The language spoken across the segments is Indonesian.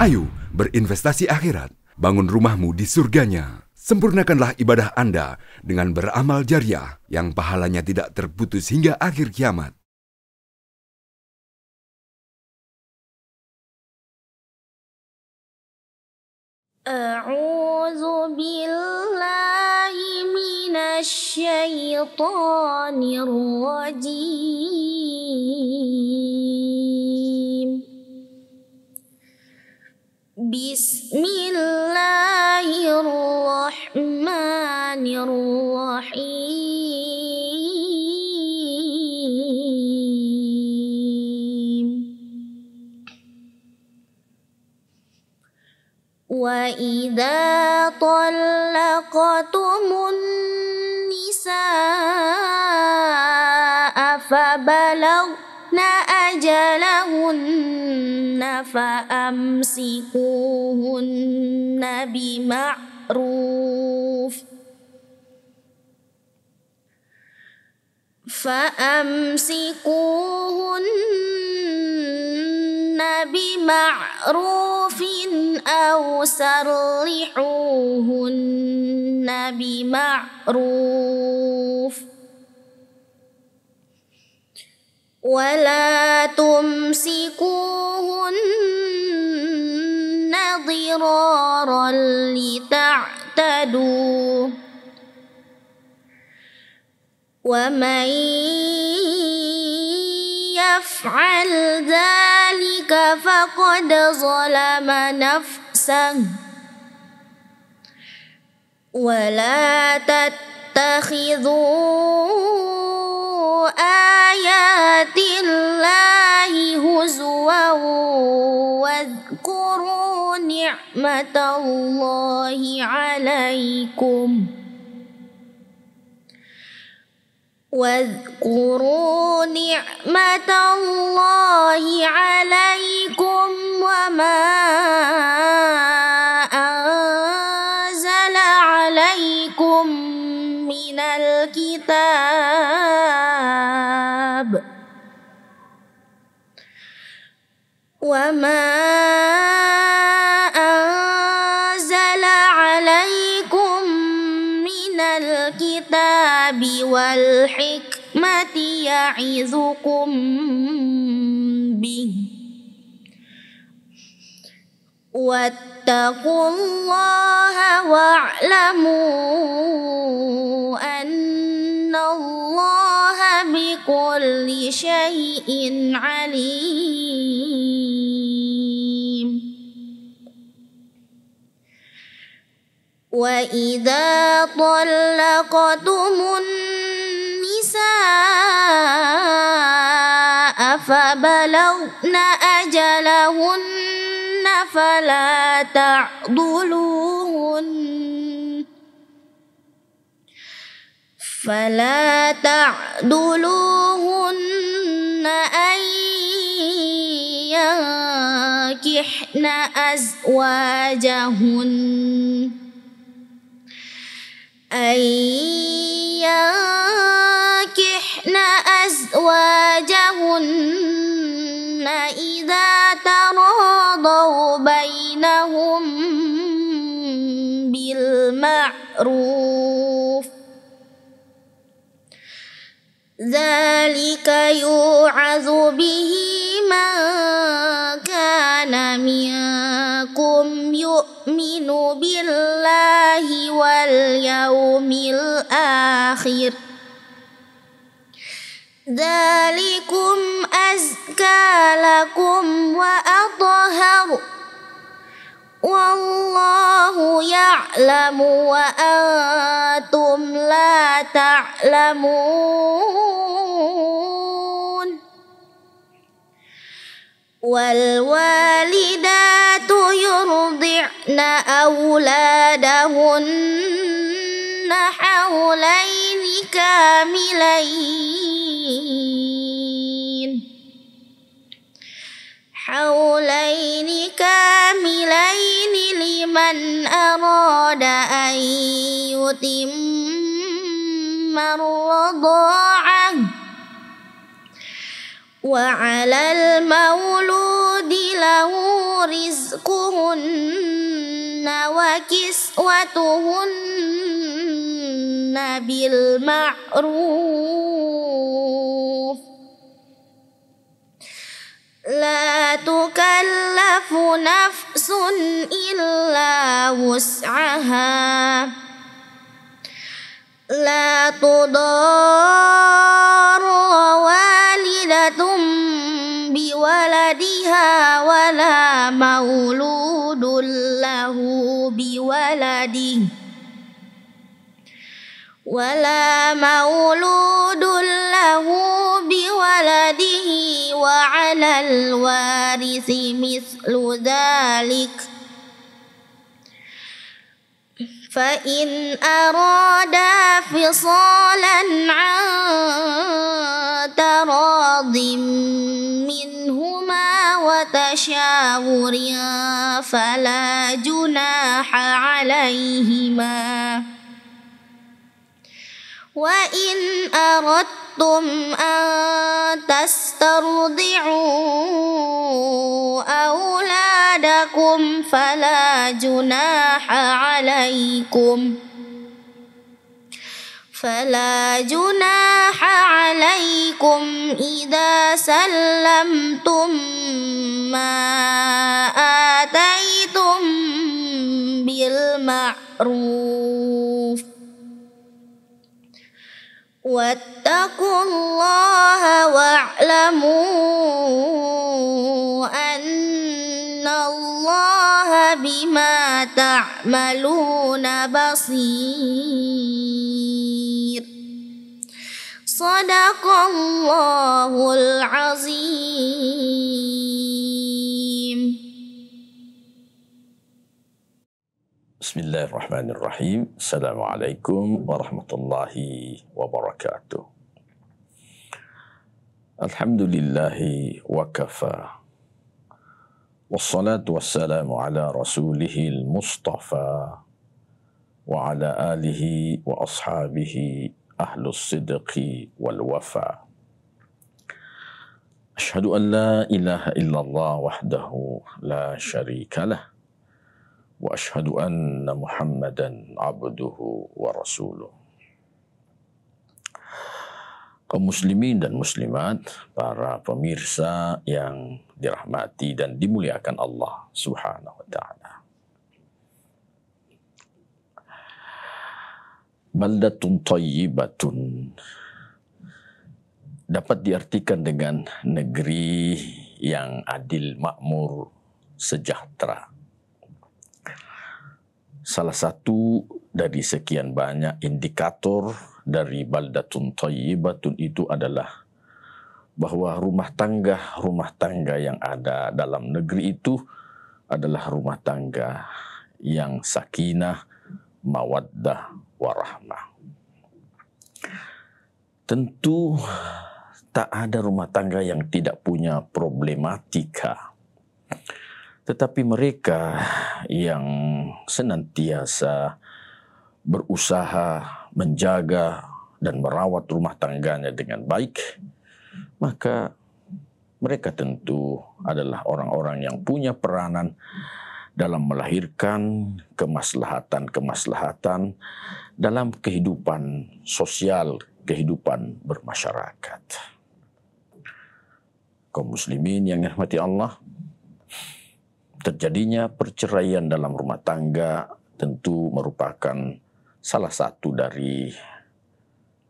Ayo berinvestasi akhirat, bangun rumahmu di surganya. Sempurnakanlah ibadah Anda dengan beramal jariah yang pahalanya tidak terputus hingga akhir kiamat. A'udzu billahi minasy syaithanir rajim. Bismillahirrahmanirrahim. Wa idza talaqtumun nisaa fabalagna ajalahunna fa'amsikuhunna bima'ruf bima'rufin aw sarrihuhunna bima'ruf wala tumsikuhunna dhiraran lita'tadu wa man yaf'al dzalika faqad zalama nafsahu wa la tattakhidhu ayatillahi huzwan wadhkuru ni'matallahi 'alaikum واذكروا نعمة الله عليكم وما أنزل عليكم من الكتاب والحكمة يعظكم به واتقوا الله واعلموا أن الله بكل شيء عليم وإذا طلقتم النساء فبلغن أجلهن فلا تعضلوهن أن ينكحن أزواجهن إذا تراضوا بينهم بالمعروف ذلك يوعظ به من كان منكم يؤمن بالله واليوم الآخر ذلكم أزكى لكم وأطهر والله يعلم وأنتم لا تعلمون والوالدات يرضعن أولادهن حولين كاملين لمن أراد أن يتم الرضاعة وعلى المولود له رزقهن وكسوتهن بالمعروف لا تكلف نفس إلا وسعها لا تضار والدة بولدها ولا مولود له بولده وعلى الوارث مثل ذلك فإن أرادا فصالا عن تراض منهما وتشاور فلا جناح عليهما وإن أردتم أن تسترضعوا أولادكم فلا جناح عليكم إذا سلمتم ما آتيتم بالمعروف واتقوا الله واعلموا أن الله بما تعملون بصير صدق الله العظيم. Bismillahirrahmanirrahim. Assalamualaikum warahmatullahi wabarakatuh. Alhamdulillahi wa kafa. Wassalatu wassalamu ala rasulihil mustafa wa ala alihi wa ashabihi ahlus sidqi wal wafa. Ashhadu an la ilaha illallah wahdahu la syarika lah. Wa ashhadu anna Muhammadan abduhu wa rasuluh. Kaum muslimin dan muslimat, para pemirsa yang dirahmati dan dimuliakan Allah Subhanahu wa taala. Baldatun thayyibatun dapat diartikan dengan negeri yang adil, makmur, sejahtera. Salah satu dari sekian banyak indikator dari baldatun thayyibatun itu adalah bahwa rumah tangga yang ada dalam negeri itu adalah rumah tangga yang sakinah, mawaddah, warahmah. Tentu tak ada rumah tangga yang tidak punya problematika. Tetapi mereka yang senantiasa berusaha menjaga dan merawat rumah tangganya dengan baik, maka mereka tentu adalah orang-orang yang punya peranan dalam melahirkan kemaslahatan dalam kehidupan sosial, kehidupan bermasyarakat. Kaum muslimin yang dirahmati Allah, terjadinya perceraian dalam rumah tangga tentu merupakan salah satu dari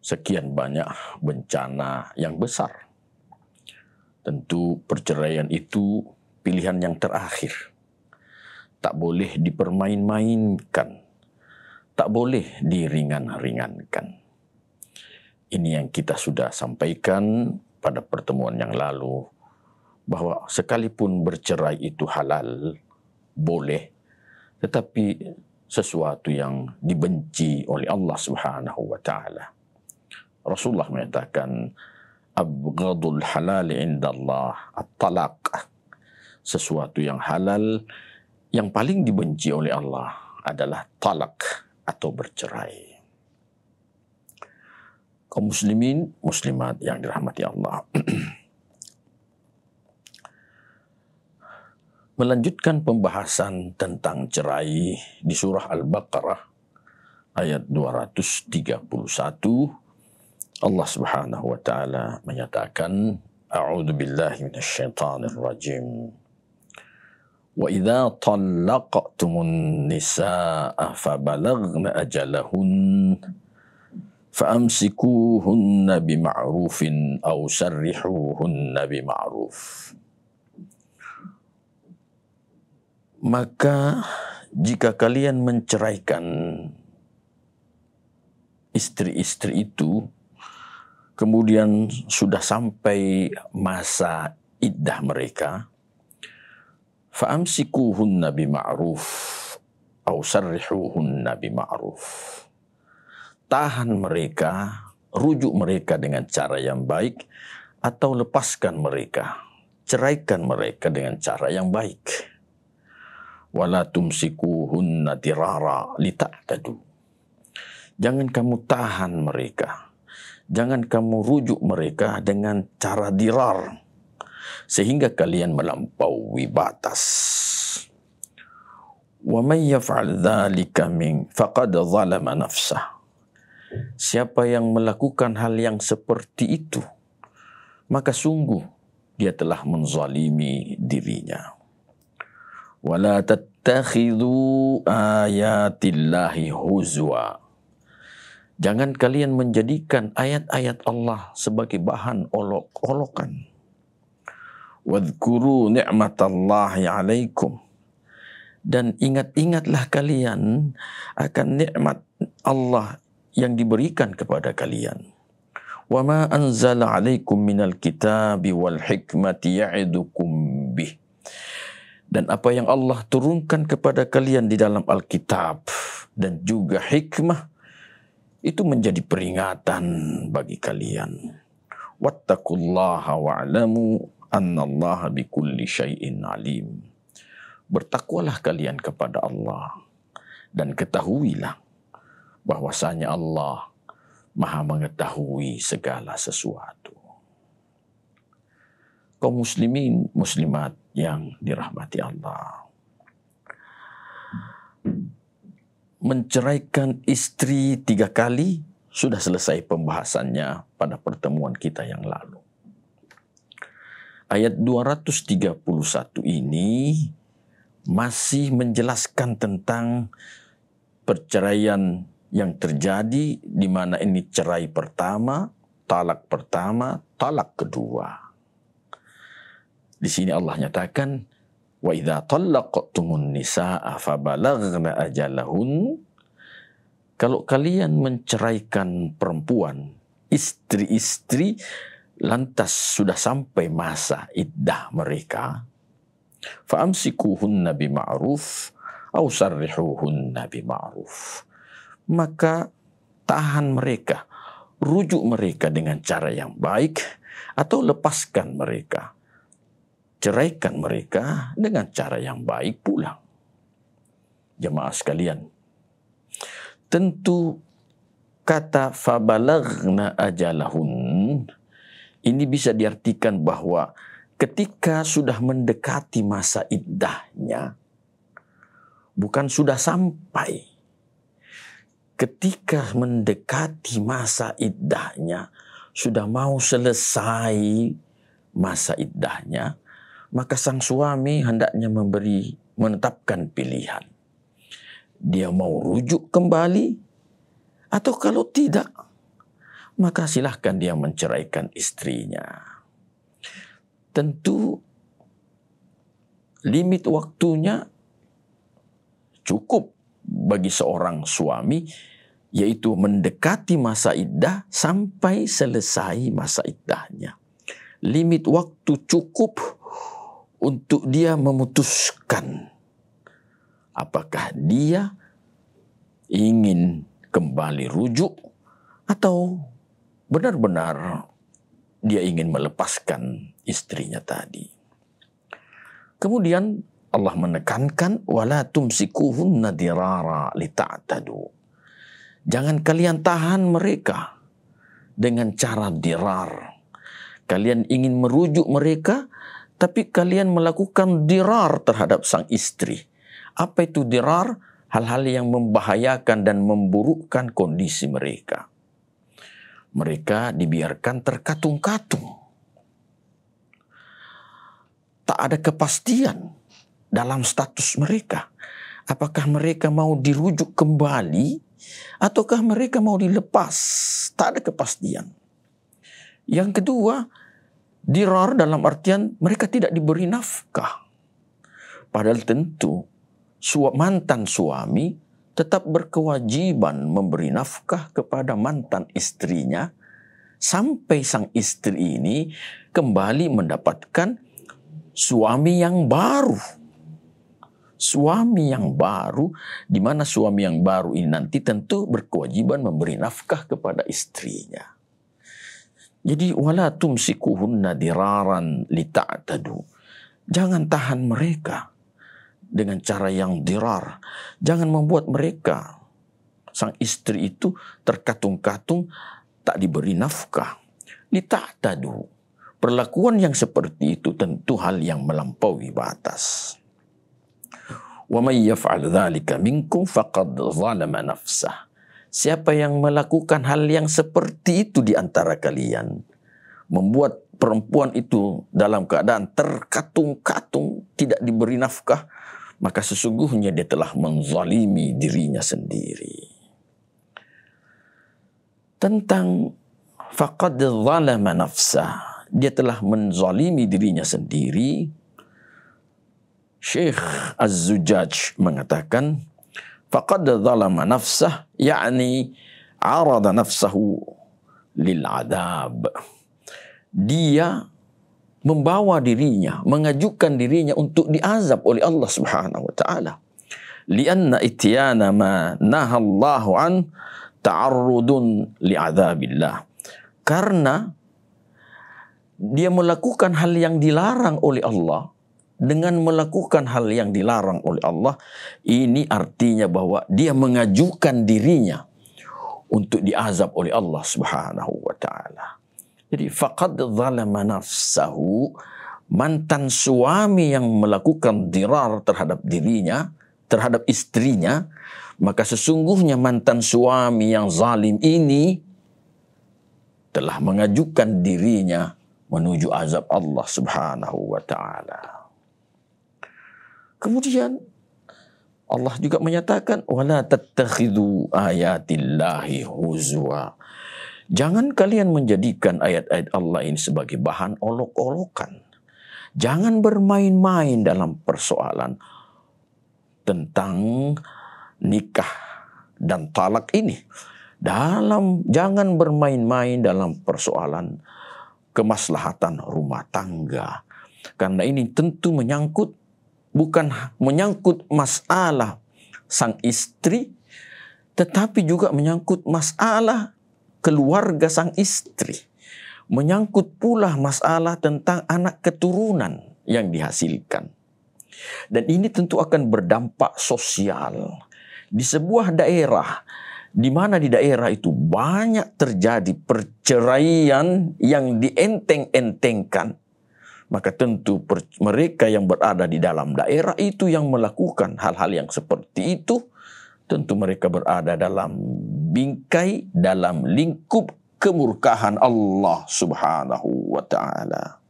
sekian banyak bencana yang besar. Tentu perceraian itu pilihan yang terakhir. Tak boleh dipermain-mainkan. Tak boleh diringan-ringankan. Ini yang kita sudah sampaikan pada pertemuan yang lalu, bahwa sekalipun bercerai itu halal, boleh, tetapi sesuatu yang dibenci oleh Allah Subhanahu wa taala. Rasulullah menyatakan, abghadul halal indallah at-talaq. Sesuatu yang halal yang paling dibenci oleh Allah adalah talak atau bercerai. Kaum muslimin, muslimat yang dirahmati Allah. melanjutkan pembahasan tentang cerai di surah Al-Baqarah ayat 231, Allah Subhanahu wa taala menyatakan, A'udzu billahi minasyaitonir rajim. Wa idza talaqtumun nisaa fabalaghna ajalahun fa'amsikuhunna bima'rufin aw sarrihuhunna bima'ruf. Maka jika kalian menceraikan istri-istri itu, kemudian sudah sampai masa iddah mereka, fa'amsikuhunna bima'ruf aw sarrihuhunna bima'ruf. Tahan mereka, rujuk mereka dengan cara yang baik, atau lepaskan mereka, ceraikan mereka dengan cara yang baik. Wala tumsikuhunna dirara lita'tadu. Jangan kamu tahan mereka, jangan kamu rujuk mereka dengan cara dirar, sehingga kalian melampaui batas. Wa may yaf'al dzalika min faqad zalama nafsah. Siapa yang melakukan hal yang seperti itu, maka sungguh dia telah menzalimi dirinya. Wala tattakhidhu ayatillahi huzwa. Jangan kalian menjadikan ayat-ayat Allah sebagai bahan olok-olokan. Wadhkuru ni'matallahi 'alaikum. Dan ingat-ingatlah kalian akan nikmat Allah yang diberikan kepada kalian. Wa ma anzala 'alaikum minal kitabi wal hikmati ya'idukum bih. Dan apa yang Allah turunkan kepada kalian di dalam Alkitab dan juga hikmah, itu menjadi peringatan bagi kalian. Wattaqullaha wa'lamu annallaha bikulli syai'in alim. Bertakwalah kalian kepada Allah dan ketahuilah bahwasanya Allah Maha mengetahui segala sesuatu. Kaum muslimin, muslimat yang dirahmati Allah, menceraikan istri 3 kali sudah selesai pembahasannya pada pertemuan kita yang lalu. Ayat 231 ini masih menjelaskan tentang perceraian yang terjadi, di mana ini cerai pertama, talak kedua. Di sini Allah nyatakan, wa idza talaqtumun nisaa fabalaghna ajalahun. Kalau kalian menceraikan perempuan, istri-istri, lantas sudah sampai masa iddah mereka, fa'amsikuhunna bima'ruf aw sarrihuhunna bima'ruf. Maka tahan mereka, rujuk mereka dengan cara yang baik, atau lepaskan mereka, ceraikan mereka dengan cara yang baik pula. Jemaah sekalian, tentu kata fabalaghna ajalahun ini bisa diartikan bahwa ketika sudah mendekati masa iddahnya, bukan sudah sampai. Ketika mendekati masa iddahnya, sudah mau selesai masa iddahnya, maka sang suami hendaknya menetapkan pilihan. Dia mau rujuk kembali, atau kalau tidak, maka silahkan dia menceraikan istrinya. Tentu limit waktunya cukup bagi seorang suami, yaitu mendekati masa iddah sampai selesai masa iddahnya. Limit waktu cukup untuk dia memutuskan apakah dia ingin kembali rujuk atau benar-benar dia ingin melepaskan istrinya tadi. Kemudian Allah menekankan wala tumsikuhunna dirara lita'tadu. Jangan kalian tahan mereka dengan cara dirar. Kalian ingin merujuk mereka, tapi kalian melakukan dirar terhadap sang istri. Apa itu dirar? Hal-hal yang membahayakan dan memburukkan kondisi mereka. Mereka dibiarkan terkatung-katung. Tak ada kepastian dalam status mereka. Apakah mereka mau dirujuk kembali ataukah mereka mau dilepas? Tak ada kepastian. Yang kedua, dirar dalam artian mereka tidak diberi nafkah. Padahal tentu mantan suami tetap berkewajiban memberi nafkah kepada mantan istrinya sampai sang istri ini kembali mendapatkan suami yang baru. Suami yang baru, di mana suami yang baru ini nanti tentu berkewajiban memberi nafkah kepada istrinya. Jadi wala tumsikuhunna diraran lita'tadu. Jangan tahan mereka dengan cara yang dirar. Jangan membuat mereka, sang istri itu terkatung-katung, tak diberi nafkah. Lita'tadu. Perlakuan yang seperti itu tentu hal yang melampaui batas. Wa may yaf'al dzalika minkum faqad zalama nafsah. Siapa yang melakukan hal yang seperti itu di antara kalian, membuat perempuan itu dalam keadaan terkatung-katung, tidak diberi nafkah, maka sesungguhnya dia telah menzalimi dirinya sendiri. Tentang faqad zalama nafsah, dia telah menzalimi dirinya sendiri. Syekh Az-Zujaj mengatakan, faqad zalama nafsah, yakni arada nafsahu lil adab. Dia membawa dirinya, mengajukan dirinya untuk diazab oleh Allah Subhanahu wa taala. Lianna ityana ma nahallahu an ta'arrudun li'adzabillah. Karena dia melakukan hal yang dilarang oleh Allah. Dengan melakukan hal yang dilarang oleh Allah, ini artinya bahwa dia mengajukan dirinya untuk diazab oleh Allah Subhanahu wa taala. Jadi faqad zalama nafsahu, mantan suami yang melakukan dirar terhadap dirinya, terhadap istrinya, maka sesungguhnya mantan suami yang zalim ini telah mengajukan dirinya menuju azab Allah Subhanahu wa taala. Kemudian Allah juga menyatakan wala tattakhidhu ayatillahi huzwa. Jangan kalian menjadikan ayat-ayat Allah ini sebagai bahan olok-olokan. Jangan bermain-main dalam persoalan tentang nikah dan talak ini. Jangan bermain-main dalam persoalan kemaslahatan rumah tangga. Karena ini tentu bukan menyangkut masalah sang istri, tetapi juga menyangkut masalah keluarga sang istri. Menyangkut pula masalah tentang anak keturunan yang dihasilkan. Dan ini tentu akan berdampak sosial. Di sebuah daerah, di mana di daerah itu banyak terjadi perceraian yang dienteng-entengkan, maka tentu mereka yang berada di dalam daerah itu yang melakukan hal-hal yang seperti itu, tentu mereka berada dalam bingkai, dalam lingkup kemurkaan Allah Subhanahu wa ta'ala.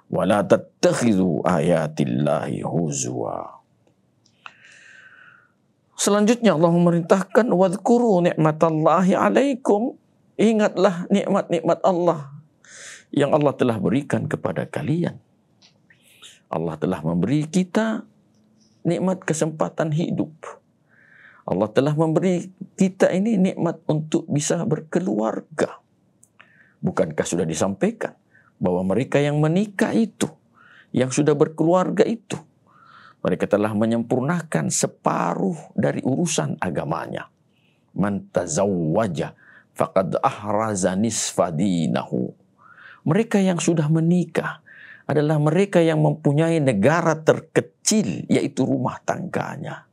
Wala tattakhidhu ayatillahi huzwa. Selanjutnya Allah memerintahkan wadhkuru ni'matallahi alaikum. Ingatlah nikmat-nikmat Allah yang Allah telah berikan kepada kalian. Allah telah memberi kita nikmat kesempatan hidup. Allah telah memberi kita ini nikmat untuk bisa berkeluarga. Bukankah sudah disampaikan bahwa mereka yang menikah itu, yang sudah berkeluarga itu, mereka telah menyempurnakan separuh dari urusan agamanya. Man tazawwaja faqad ahraza nisfa dinahu. Mereka yang sudah menikah adalah mereka yang mempunyai negara terkecil, yaitu rumah tangganya.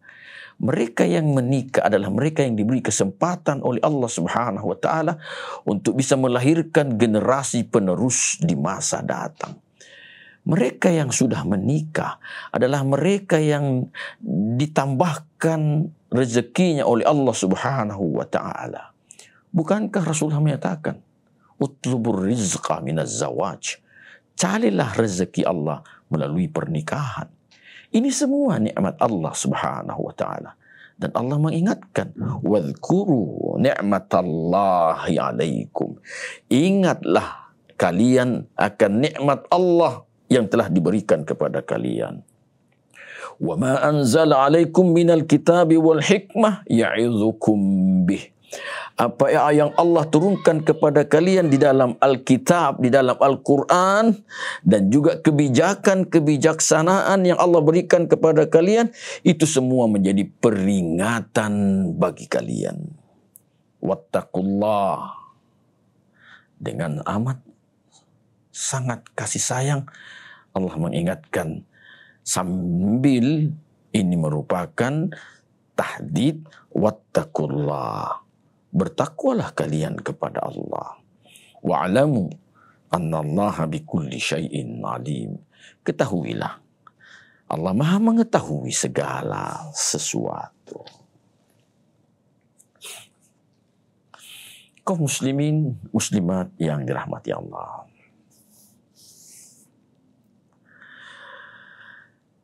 Mereka yang menikah adalah mereka yang diberi kesempatan oleh Allah Subhanahu wa taala untuk bisa melahirkan generasi penerus di masa datang. Mereka yang sudah menikah adalah mereka yang ditambahkan rezekinya oleh Allah Subhanahu wa taala. Bukankah Rasulullah menyatakan, "Utlubur rizqa minaz zawaj." Carilah rezeki Allah melalui pernikahan. Ini semua nikmat Allah Subhanahu wa taala. Dan Allah mengingatkan, "Wadhkuru ni'matallahi 'alaikum." Ingatlah kalian akan nikmat Allah yang telah diberikan kepada kalian. "Wa ma anzala 'alaikum minal kitabi wal hikmah ya'idzukum bih." Apa yang Allah turunkan kepada kalian di dalam Alkitab, di dalam Al-Quran, dan juga kebijaksanaan yang Allah berikan kepada kalian, itu semua menjadi peringatan bagi kalian. Wattaqullah. Dengan amat sangat kasih sayang, Allah mengingatkan sambil ini merupakan tahdid, wattaqullah. Bertakwalah kalian kepada Allah. Wa'lamu annallaha bikulli syai'in alim. Ketahuilah, Allah Maha mengetahui segala sesuatu. Kaum muslimin, muslimat yang dirahmati Allah.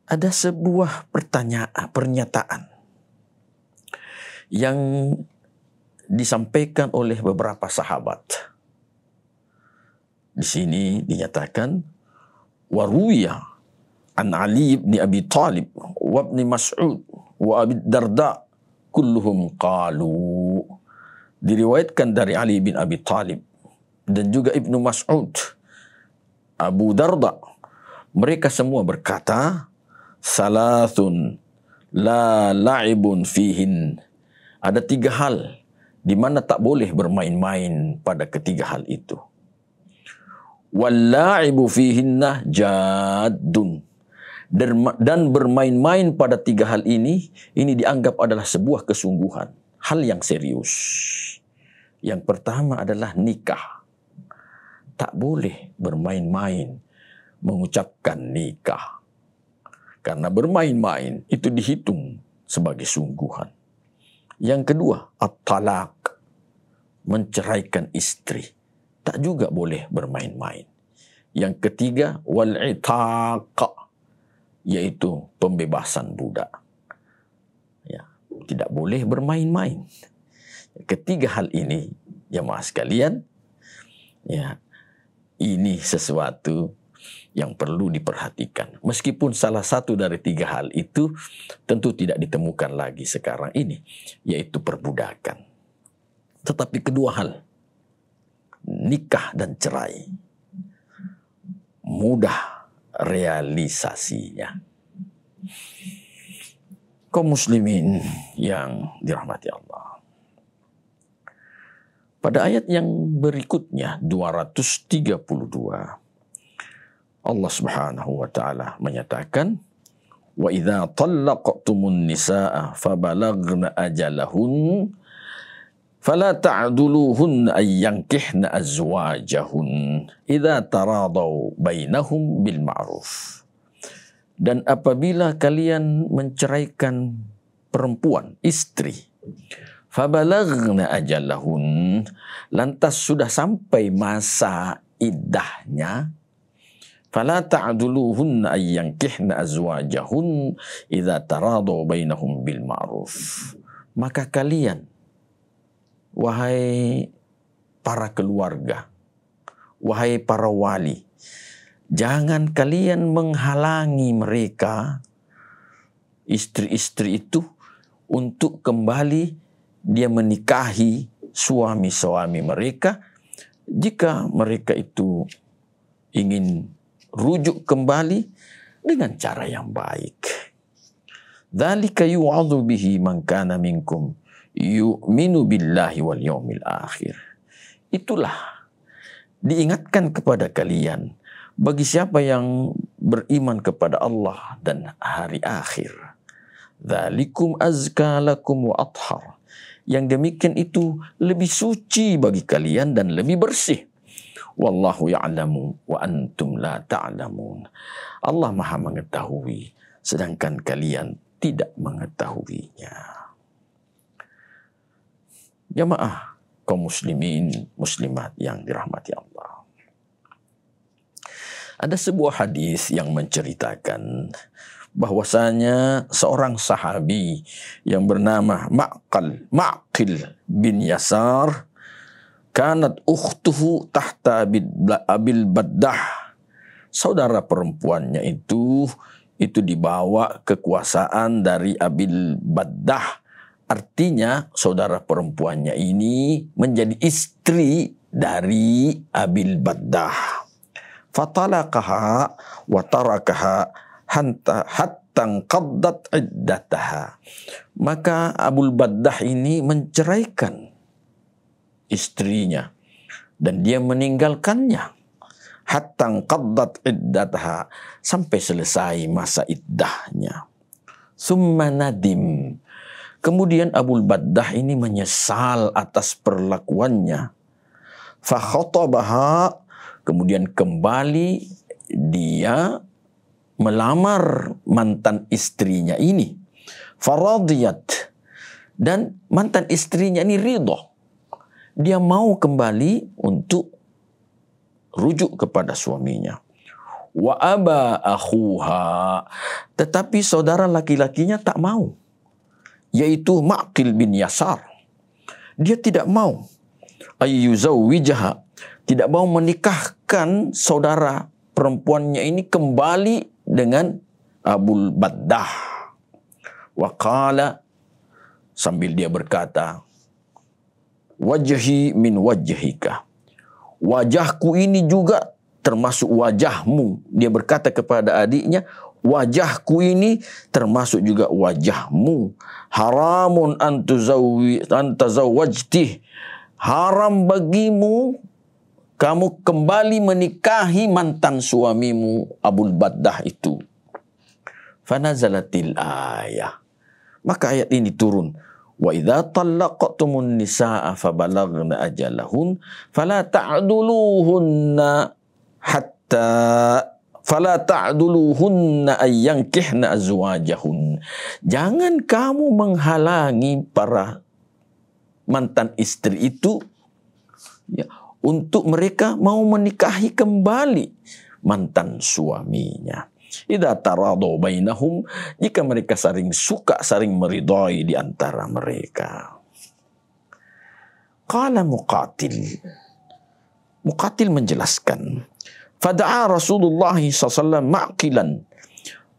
Ada sebuah pernyataan yang disampaikan oleh beberapa sahabat. Di sini dinyatakan, waruya an Ali bin Abi Talib wa ibn Mas'ud wa Abi Darda kulluhum qalu. Diriwayatkan dari Ali bin Abi Talib dan juga Ibnu Mas'ud, Abu Darda, mereka semua berkata, salathun la la'ibun fihin. Ada 3 hal di mana tak boleh bermain-main pada ketiga hal itu. Walla'ibu fihinna jaddun. Dan bermain-main pada 3 hal ini dianggap adalah sebuah kesungguhan, hal yang serius. Yang pertama adalah nikah. Tak boleh bermain-main mengucapkan nikah. Karena bermain-main itu dihitung sebagai sungguhan. Yang kedua, at-talaq, menceraikan istri. Tak juga boleh bermain-main. Yang ketiga, wal-itaq, yaitu pembebasan budak. Ya, tidak boleh bermain-main. Ketiga hal ini, jemaah sekalian, ya, ini sesuatu yang perlu diperhatikan. Meskipun salah satu dari 3 hal itu tentu tidak ditemukan lagi sekarang ini, yaitu perbudakan. Tetapi kedua hal, nikah dan cerai, mudah realisasinya. Kaum muslimin yang dirahmati Allah. Pada ayat yang berikutnya, 232, Allah Subhanahu wa taala menyatakan, wa idza talaqtumun nisaa fabalaghna ajalahun fala ta'duluhun ay yankihna azwajahun idza taradaw bainahum bil ma'ruf. Dan apabila kalian menceraikan perempuan, istri, fabalaghna ajalahun, lantas sudah sampai masa iddahnya, fala ta'duluhunna ay yankihna azwajahun idza taradaw bainahum bil ma'ruf. Maka kalian, wahai para keluarga, wahai para wali, jangan kalian menghalangi mereka, istri-istri itu, untuk kembali dia menikahi suami-suami mereka jika mereka itu ingin rujuk kembali dengan cara yang baik. Dzalika yu'adzu bihi man kana minkum yu'minu billahi wal yawmil akhir. Itulah diingatkan kepada kalian bagi siapa yang beriman kepada Allah dan hari akhir. Dzalikum azka lakum wa athhar. Yang demikian itu lebih suci bagi kalian dan lebih bersih. Wallahu ya'lamu wa antum la ta'lamun. Allah Maha mengetahui sedangkan kalian tidak mengetahuinya. Jamaah kaum muslimin muslimat yang dirahmati Allah. Ada sebuah hadis yang menceritakan bahwasanya seorang sahabi yang bernama Ma'qil bin Yasar, kanat ukhtuhu tahta Abil Baddah. Saudara perempuannya itu dibawa kekuasaan dari Abil Baddah. Artinya saudara perempuannya ini menjadi istri dari Abil Baddah. Fatalaqaha wa tarakaha hatta qaddat iddataha. Maka Abul Baddah ini menceraikan istrinya dan dia meninggalkannya hatta qaddat iddataha, sampai selesai masa iddahnya. Summa nadim. Kemudian Abul Baddah ini menyesal atas perlakuannya. Fa khatabaha, kemudian kembali dia melamar mantan istrinya ini. Faradiyat, dan mantan istrinya ini ridho. Dia mau kembali untuk rujuk kepada suaminya. Wa aba akhuha, tetapi saudara laki-lakinya tak mau, yaitu Ma'qil bin Yasar. Dia tidak mau ayyuzawwijaha, tidak mau menikahkan saudara perempuannya ini kembali dengan Abul Baddah. Wa qala, sambil dia berkata, wajhi min wajhika, wajahku ini juga termasuk wajahmu. Dia berkata kepada adiknya, wajahku ini termasuk juga wajahmu. Haramun antazawwajtih, haram bagimu kamu kembali menikahi mantan suamimu Abul Baddah itu. Fanazalatil ayah, maka ayat ini turun. Wa idza talaqtumun nisaa fabalagna ajalahun fala ta'duluhunna ayyankihna azwajahun. Jangan kamu menghalangi para mantan istri itu, ya, untuk mereka mau menikahi kembali mantan suaminya. Idza taradu bainahum, jika mereka saling suka, saling meridai di antara mereka. Qala Muqatil menjelaskan, fada'a Rasulullah SAW Ma'qilan,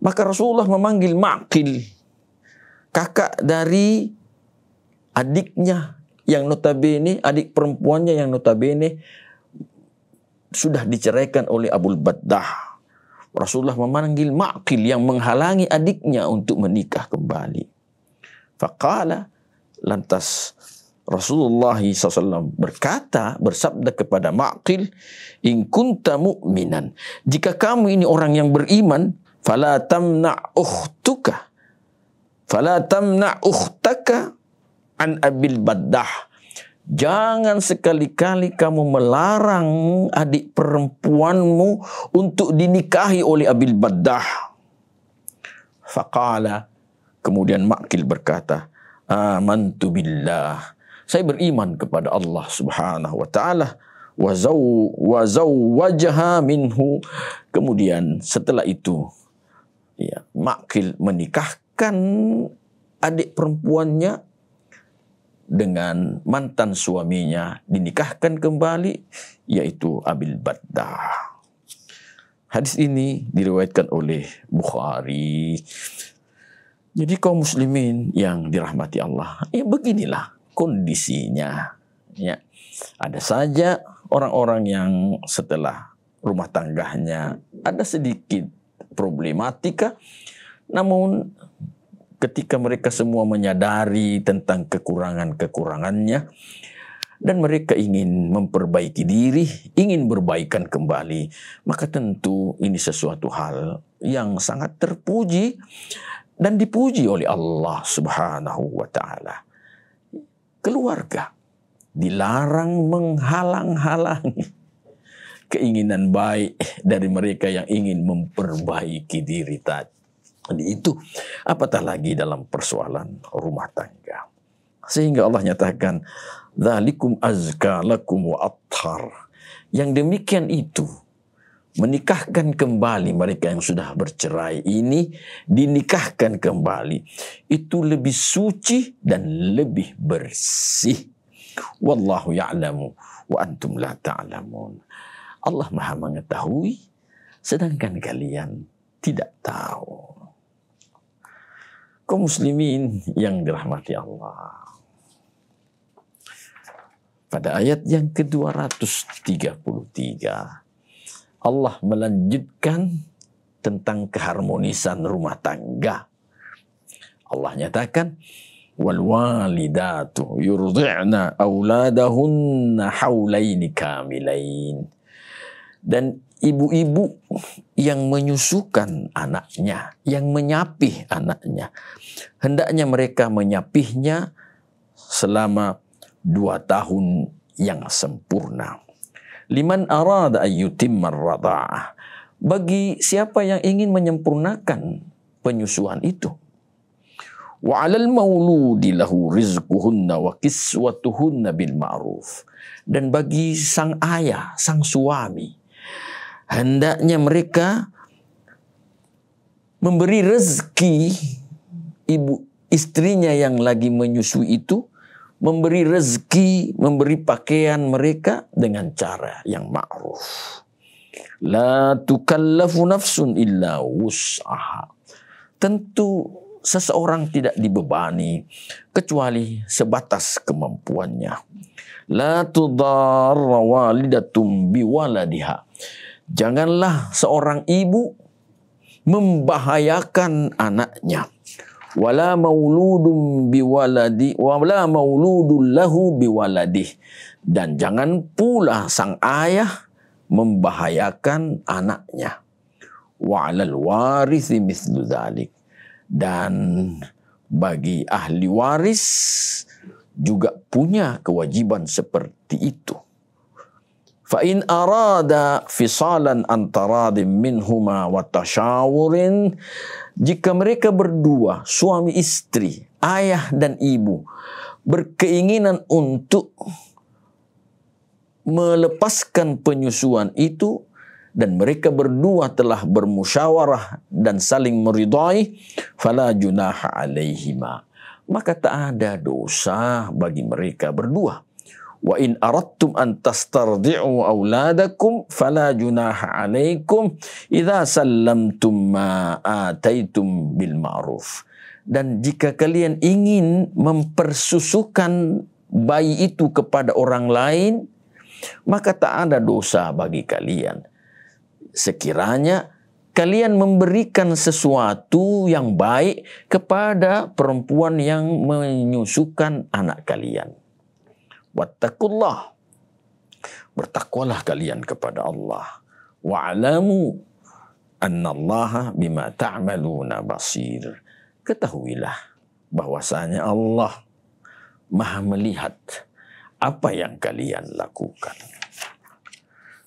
maka Rasulullah memanggil Ma'qil, kakak dari adiknya yang notabene, adik perempuannya yang notabene sudah diceraikan oleh Abul Baddah. Rasulullah memanggil Ma'qil yang menghalangi adiknya untuk menikah kembali. Faqala, lantas Rasulullah SAW bersabda kepada Ma'qil, in kunta mu'minan, jika kamu ini orang yang beriman, fala tamna' ukhtaka an Abil Baddah, jangan sekali-kali kamu melarang adik perempuanmu untuk dinikahi oleh Abil Baddah. Faqala, kemudian Ma'qil berkata, amantu billah, saya beriman kepada Allah Subhanahu wa taala, wa zawwajaha minhu. Kemudian setelah itu, ya, Ma'qil menikahkan adik perempuannya dengan mantan suaminya, dinikahkan kembali, yaitu Abil Baddah. Hadis ini diriwayatkan oleh Bukhari. Jadi kaum muslimin yang dirahmati Allah, ya beginilah kondisinya. Ya, ada saja orang-orang yang setelah rumah tangganya ada sedikit problematika, namun ketika mereka semua menyadari tentang kekurangan-kekurangannya dan mereka ingin memperbaiki diri, ingin berbaikan kembali, maka tentu ini sesuatu hal yang sangat terpuji dan dipuji oleh Allah Subhanahu wa taala. Keluarga dilarang menghalang-halangi keinginan baik dari mereka yang ingin memperbaiki diri tadi. Itu apatah lagi dalam persoalan rumah tangga. Sehingga Allah nyatakan, "Dzalikum azka lakum wa athhar." Yang demikian itu menikahkan kembali mereka yang sudah bercerai ini, dinikahkan kembali, itu lebih suci dan lebih bersih. Wallahu ya'lamu wa antum la ta'lamun. Allah Maha mengetahui sedangkan kalian tidak tahu. Kaum muslimin yang dirahmati Allah, pada ayat yang ke-233 Allah melanjutkan tentang keharmonisan rumah tangga. Allah nyatakan, wal walidatu yurdi'na auladahunna haulaini kamilain. Dan ibu-ibu yang menyusukan anaknya, yang menyapih anaknya, hendaknya mereka menyapihnya selama 2 tahun yang sempurna. Liman arada ayyutimmar rada'ah. Bagi siapa yang ingin menyempurnakan penyusuan itu. Wa 'alal mauludi lahu rizquhunna wa kiswatuhunna bil ma'ruf. Dan bagi sang ayah, sang suami, hendaknya mereka memberi rezeki ibu istrinya yang lagi menyusui itu, memberi rezeki, memberi pakaian mereka dengan cara yang ma'ruf. La tukallafu nafsun illa wus'aha. Tentu seseorang tidak dibebani kecuali sebatas kemampuannya. La tudarra walidatum biwaladiha. Janganlah seorang ibu membahayakan anaknya. Wala mauludun biwaladi wala mauludun lahu biwaladih. Dan jangan pula sang ayah membahayakan anaknya. Wa 'alal warithi mithlu dzalik. Dan bagi ahli waris juga punya kewajiban seperti itu. Fa in arada fisalan antaradim minhuma wa tashawurin, jika mereka berdua, suami istri, ayah dan ibu, berkeinginan untuk melepaskan penyusuan itu, dan mereka berdua telah bermusyawarah dan saling meridai, fala junaha alaihima, maka tak ada dosa bagi mereka berdua. Wa in aradtum an tastardi'u auladakum fala junaha alaikum idza sallamtum ma ataitum bil ma'ruf. Dan jika kalian ingin mempersusukan bayi itu kepada orang lain, maka tak ada dosa bagi kalian sekiranya kalian memberikan sesuatu yang baik kepada perempuan yang menyusukan anak kalian. Wattaqullah, bertakwalah kalian kepada Allah. Wa'alamu annallaha bima ta'maluna basir. Ketahuilah bahwasanya Allah Maha melihat apa yang kalian lakukan.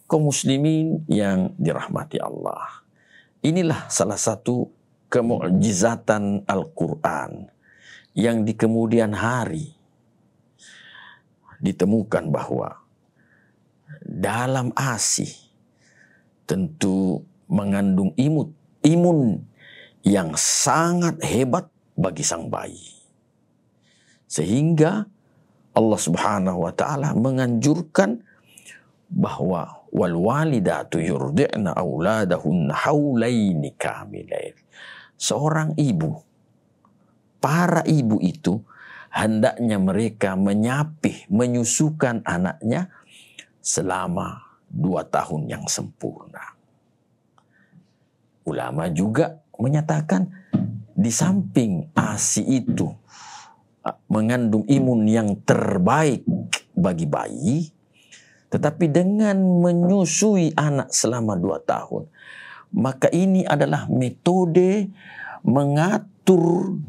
Kaum muslimin yang dirahmati Allah, inilah salah satu kemukjizatan Al-Quran yang di kemudian hari ditemukan bahwa dalam ASI tentu mengandung imun yang sangat hebat bagi sang bayi. Sehingga Allah Subhanahu wa taala menganjurkan bahwa wal walidatu yurdi'na auladahunna haulaini kamilain. Seorang ibu, para ibu itu hendaknya mereka menyapih, menyusukan anaknya selama 2 tahun yang sempurna. Ulama juga menyatakan di samping ASI itu mengandung imun yang terbaik bagi bayi, tetapi dengan menyusui anak selama 2 tahun, maka ini adalah metode mengatur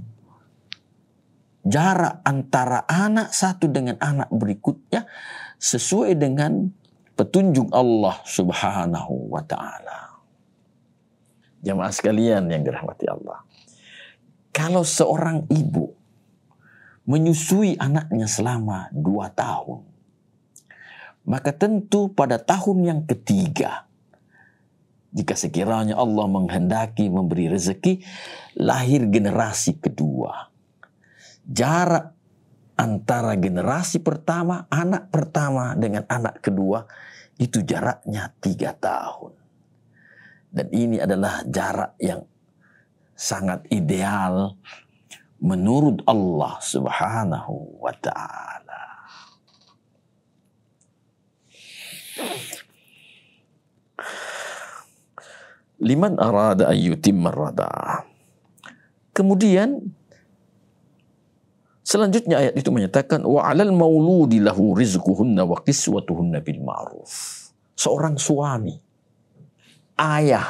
jarak antara anak satu dengan anak berikutnya sesuai dengan petunjuk Allah Subhanahu wa ta'ala. Jamaah sekalian yang dirahmati Allah. Kalau seorang ibu menyusui anaknya selama 2 tahun, maka tentu pada tahun yang ketiga, jika sekiranya Allah menghendaki memberi rezeki, lahir generasi kedua. Jarak antara generasi pertama, anak pertama dengan anak kedua, itu jaraknya 3 tahun. Dan ini adalah jarak yang sangat ideal menurut Allah Subhanahu wa ta'ala. Liman arada an yutimma ar-rada'ah. Kemudian selanjutnya ayat itu menyatakan wa 'alal mauludi lahu rizquhunna wa qiswatuhunna bil ma'ruf. Seorang suami, ayah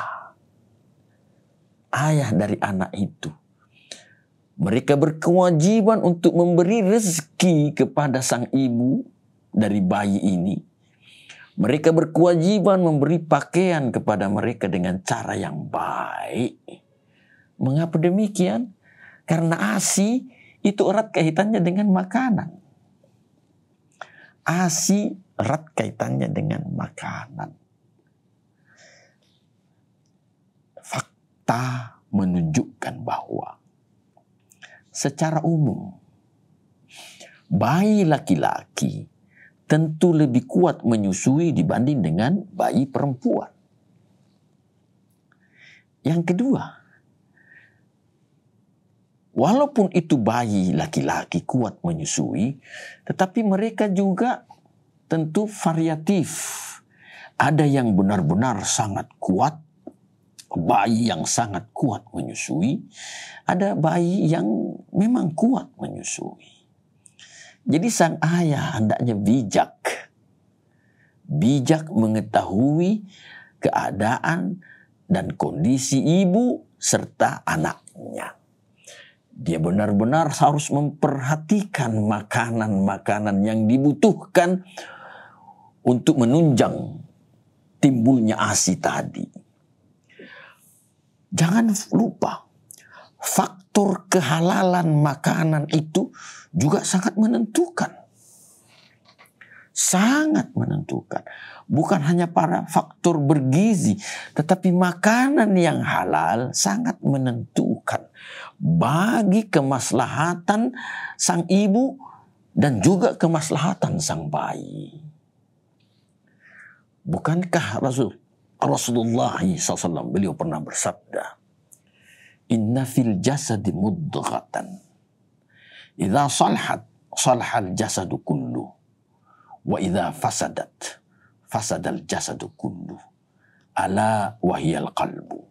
dari anak itu, mereka berkewajiban untuk memberi rezeki kepada sang ibu dari bayi ini. Mereka berkewajiban memberi pakaian kepada mereka dengan cara yang baik. Mengapa demikian? Karena ASI itu erat kaitannya dengan makanan. ASI erat kaitannya dengan makanan. Fakta menunjukkan bahwa secara umum bayi laki-laki tentu lebih kuat menyusui dibanding dengan bayi perempuan. Yang kedua, walaupun itu bayi laki-laki kuat menyusui, tetapi mereka juga tentu variatif. Ada yang benar-benar sangat kuat, bayi yang sangat kuat menyusui. Ada bayi yang memang kuat menyusui. Jadi sang ayah hendaknya bijak mengetahui keadaan dan kondisi ibu serta anaknya. Dia benar-benar harus memperhatikan makanan-makanan yang dibutuhkan untuk menunjang timbulnya ASI tadi. Jangan lupa, faktor kehalalan makanan itu juga sangat menentukan. Sangat menentukan. Bukan hanya pada faktor bergizi, tetapi makanan yang halal sangat menentukan bagi kemaslahatan sang ibu dan juga kemaslahatan sang bayi. Bukankah Rasulullah SAW beliau pernah bersabda, "Inna fil jasadi mudghatan, idza salhat salhal jasadu kullu, wa idza fasadat fasadal jasadu kullu, ala wahiyal qalbu."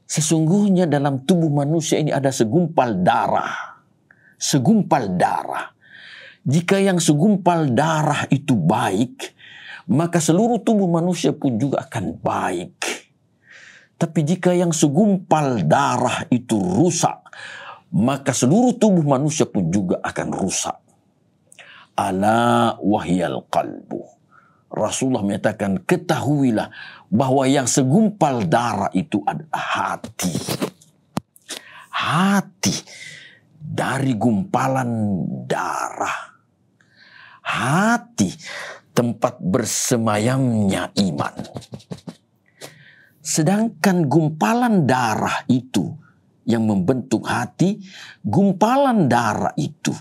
Sesungguhnya dalam tubuh manusia ini ada segumpal darah. Segumpal darah. Jika yang segumpal darah itu baik, maka seluruh tubuh manusia pun juga akan baik. Tapi jika yang segumpal darah itu rusak, maka seluruh tubuh manusia pun juga akan rusak. Ala wahyal qalbu. Rasulullah menyatakan, ketahuilah bahwa yang segumpal darah itu adalah hati. Hati dari gumpalan darah. Hati tempat bersemayamnya iman. Sedangkan gumpalan darah itu yang membentuk hati, gumpalan darah itu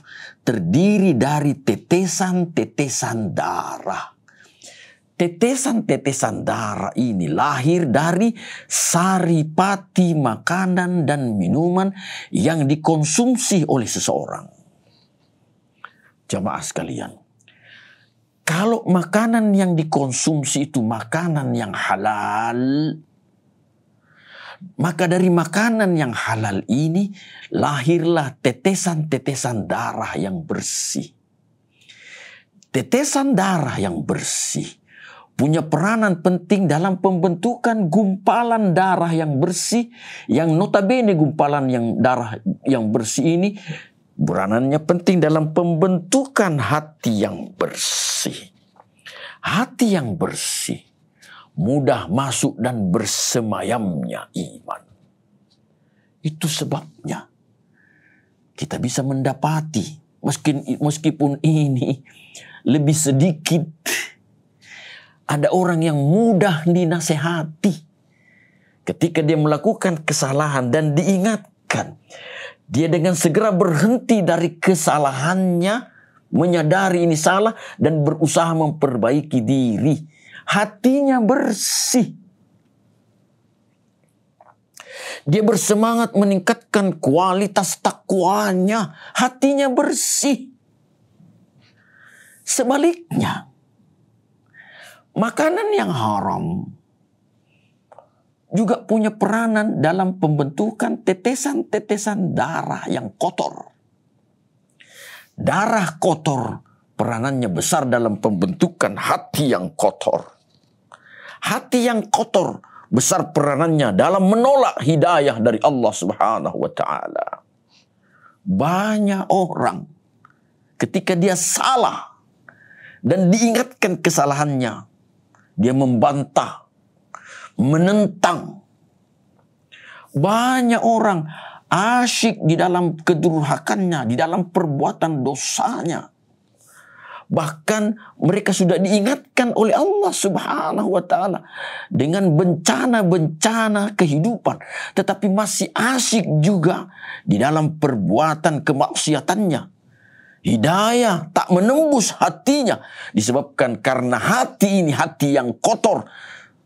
terdiri dari tetesan-tetesan darah. Tetesan-tetesan darah ini lahir dari saripati makanan dan minuman yang dikonsumsi oleh seseorang. Jamaah sekalian, kalau makanan yang dikonsumsi itu makanan yang halal, maka dari makanan yang halal ini lahirlah tetesan-tetesan darah yang bersih. Tetesan darah yang bersih punya peranan penting dalam pembentukan gumpalan darah yang bersih, yang notabene gumpalan yang darah yang bersih ini peranannya penting dalam pembentukan hati yang bersih. hati yang bersih, mudah masuk dan bersemayamnya iman. Itu sebabnya kita bisa mendapati, meskipun ini lebih sedikit, ada orang yang mudah dinasehati ketika dia melakukan kesalahan dan diingatkan. Dia dengan segera berhenti dari kesalahannya, menyadari ini salah dan berusaha memperbaiki diri. Hatinya bersih. Dia bersemangat meningkatkan kualitas takwanya. Hatinya bersih. Sebaliknya, makanan yang haram juga punya peranan dalam pembentukan tetesan-tetesan darah yang kotor. Darah kotor peranannya besar dalam pembentukan hati yang kotor. Hati yang kotor besar peranannya dalam menolak hidayah dari Allah Subhanahu wa taala. Banyak orang ketika dia salah dan diingatkan kesalahannya, dia membantah, menentang. Banyak orang asyik di dalam kedurhakannya, di dalam perbuatan dosanya. Bahkan mereka sudah diingatkan oleh Allah Subhanahu wa taala dengan bencana-bencana kehidupan, tetapi masih asyik juga di dalam perbuatan kemaksiatannya. Hidayah tak menembus hatinya disebabkan karena hati ini, hati yang kotor,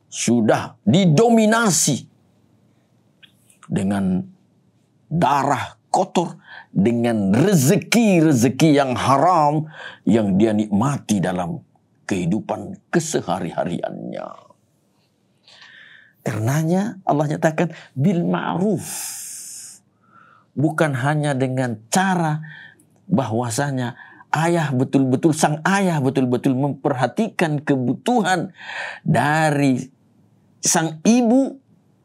sudah didominasi dengan darah kotor, dengan rezeki-rezeki yang haram yang dia nikmati dalam kehidupan kesehari-hariannya. Karenanya Allah nyatakan bil ma'ruf. Bukan hanya dengan cara bahwasanya sang ayah betul-betul memperhatikan kebutuhan dari sang ibu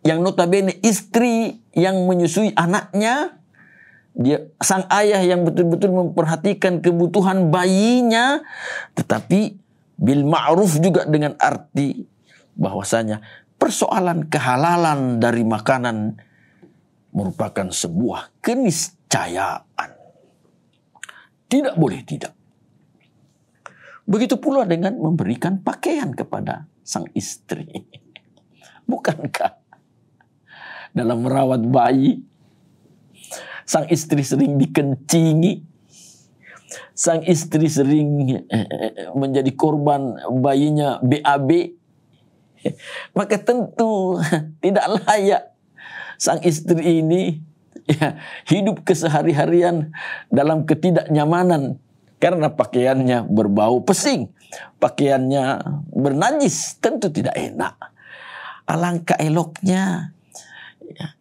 yang notabene istri yang menyusui anaknya. Sang ayah yang betul-betul memperhatikan kebutuhan bayinya, tetapi bil ma'ruf juga dengan arti bahwasanya persoalan kehalalan dari makanan merupakan sebuah keniscayaan. Tidak boleh tidak. Begitu pula dengan memberikan pakaian kepada sang istri. Bukankah dalam merawat bayi, sang istri sering dikencingi, sang istri sering menjadi korban bayinya BAB, maka tentu tidak layak sang istri ini hidup kesehari-harian dalam ketidaknyamanan karena pakaiannya berbau pesing, pakaiannya bernajis, tentu tidak enak. Alangkah eloknya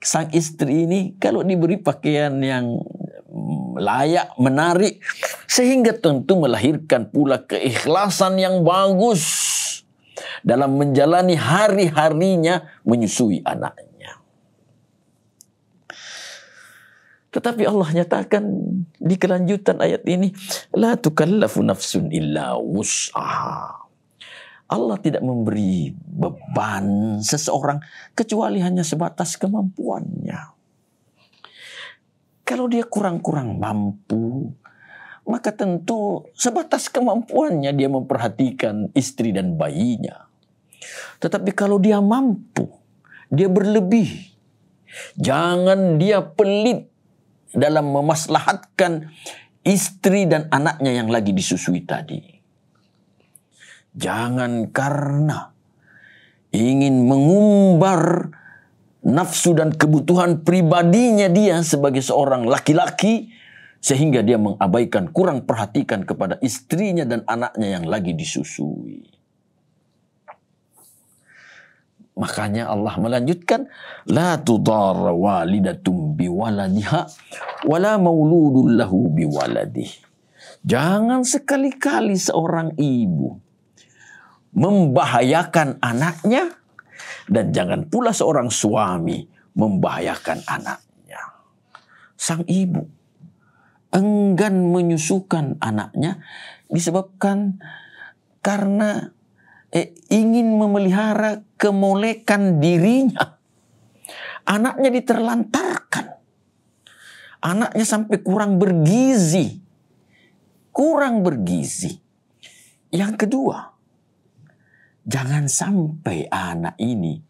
sang istri ini kalau diberi pakaian yang layak, menarik, sehingga tentu melahirkan pula keikhlasan yang bagus dalam menjalani hari-harinya menyusui anaknya. Tetapi Allah nyatakan di kelanjutan ayat ini, la tukallafu nafsun illa wus'aha. Allah tidak memberi beban seseorang kecuali hanya sebatas kemampuannya. Kalau dia kurang-kurang mampu, maka tentu sebatas kemampuannya dia memperhatikan istri dan bayinya. Tetapi kalau dia mampu, dia berlebih. Jangan dia pelit dalam memaslahatkan istri dan anaknya yang lagi disusui tadi. Jangan karena ingin mengumbar nafsu dan kebutuhan pribadinya dia sebagai seorang laki-laki, sehingga dia mengabaikan, kurang perhatikan kepada istrinya dan anaknya yang lagi disusui. Makanya Allah melanjutkan, la tudara walidatum biwaladiha wala mauludun lahu biwaladih. Jangan sekali-kali seorang ibu membahayakan anaknya, dan jangan pula seorang suami membahayakan anaknya. Sang ibu enggan menyusukan anaknya disebabkan karena ingin memelihara kemolekan dirinya. Anaknya diterlantarkan. Anaknya sampai kurang bergizi. Kurang bergizi. Yang kedua, jangan sampai anak ini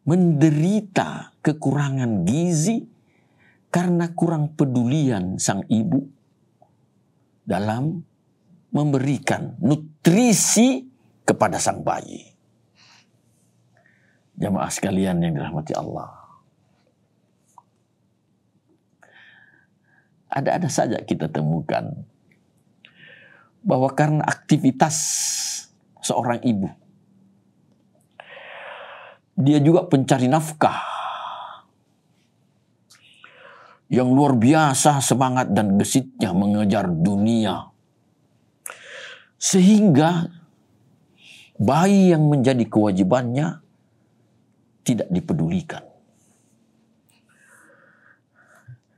menderita kekurangan gizi karena kurang pedulian sang ibu dalam memberikan nutrisi kepada sang bayi. Jamaah sekalian yang dirahmati Allah. Ada-ada saja kita temukan bahwa karena aktivitas seorang ibu, dia juga pencari nafkah yang luar biasa semangat dan gesitnya mengejar dunia. Sehingga bayi yang menjadi kewajibannya tidak dipedulikan.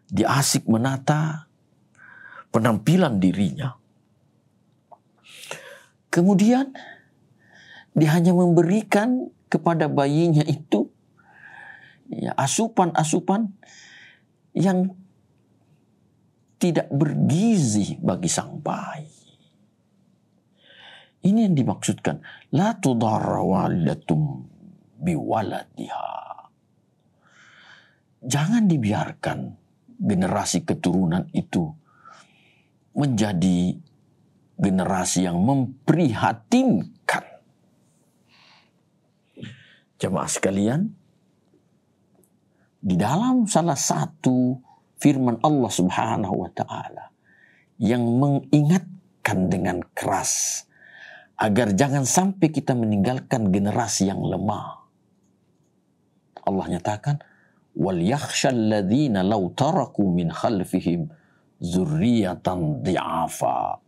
Dia asik menata penampilan dirinya. Kemudian dia hanya memberikan kepada bayinya itu asupan-asupan yang tidak bergizi bagi sang bayi. Ini yang dimaksudkan. La tudarra walidatum biwaladiha. Jangan dibiarkan generasi keturunan itu menjadi generasi yang memprihatinkan. Jemaah sekalian, di dalam salah satu firman Allah Subhanahu wa taala yang mengingatkan dengan keras agar jangan sampai kita meninggalkan generasi yang lemah. Allah nyatakan, wal yakhshal ladzina law taraku min khalfihim dzurriyyatan dhi'afa.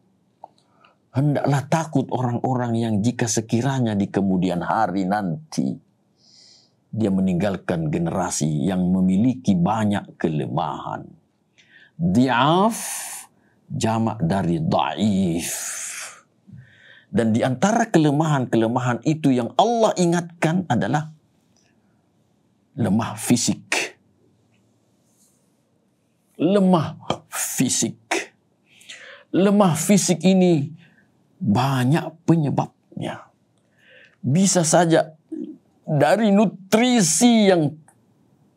Hendaklah takut orang-orang yang jika sekiranya di kemudian hari nanti dia meninggalkan generasi yang memiliki banyak kelemahan. Dhi'af jamak dari dhaif. Dan di antara kelemahan-kelemahan itu yang Allah ingatkan adalah lemah fisik. Lemah fisik. Lemah fisik ini banyak penyebabnya. Bisa saja dari nutrisi yang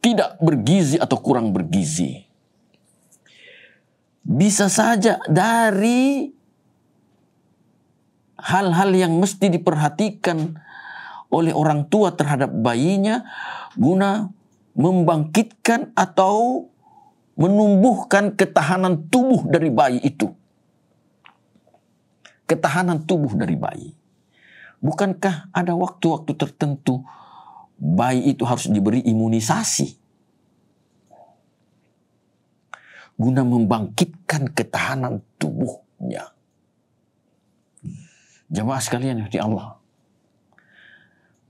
tidak bergizi atau kurang bergizi. Bisa saja dari hal-hal yang mesti diperhatikan oleh orang tua terhadap bayinya guna membangkitkan atau menumbuhkan ketahanan tubuh dari bayi itu. Ketahanan tubuh dari bayi. Bukankah ada waktu-waktu tertentu bayi itu harus diberi imunisasi guna membangkitkan ketahanan tubuhnya? Jemaah sekalian yang di Allah,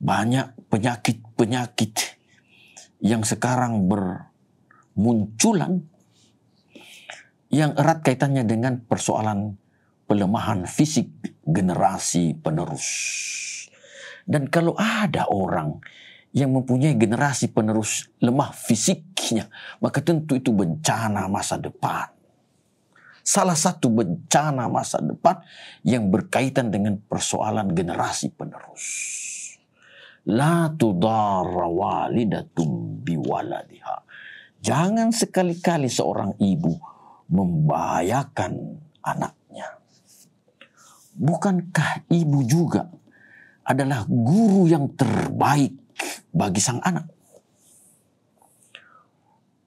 banyak penyakit-penyakit yang sekarang bermunculan yang erat kaitannya dengan persoalan pelemahan fisik generasi penerus. Dan kalau ada orang yang mempunyai generasi penerus lemah fisiknya, maka tentu itu bencana masa depan. Salah satu bencana masa depan yang berkaitan dengan persoalan generasi penerus. La tudarra walidatum biwaladiha. Jangan sekali-kali seorang ibu membahayakan anaknya. Bukankah ibu juga adalah guru yang terbaik bagi sang anak?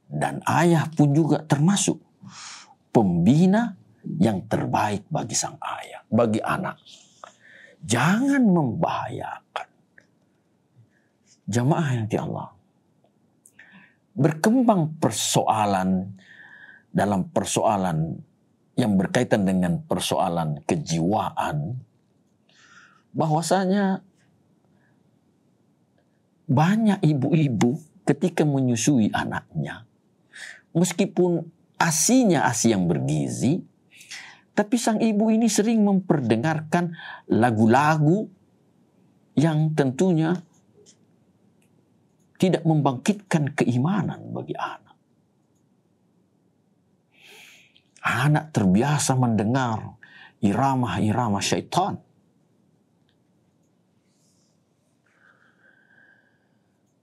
Dan ayah pun juga termasuk pembina yang terbaik bagi sang ayah, bagi anak. Jangan membahayakan. Jamaah yang di Allah. Berkembang persoalan dalam persoalan yang berkaitan dengan persoalan kejiwaan, bahwasanya banyak ibu-ibu ketika menyusui anaknya, meskipun ASI-nya ASI yang bergizi, Tapi sang ibu ini sering memperdengarkan lagu-lagu yang tentunya tidak membangkitkan keimanan bagi anak. Anak terbiasa mendengar irama-irama syaitan.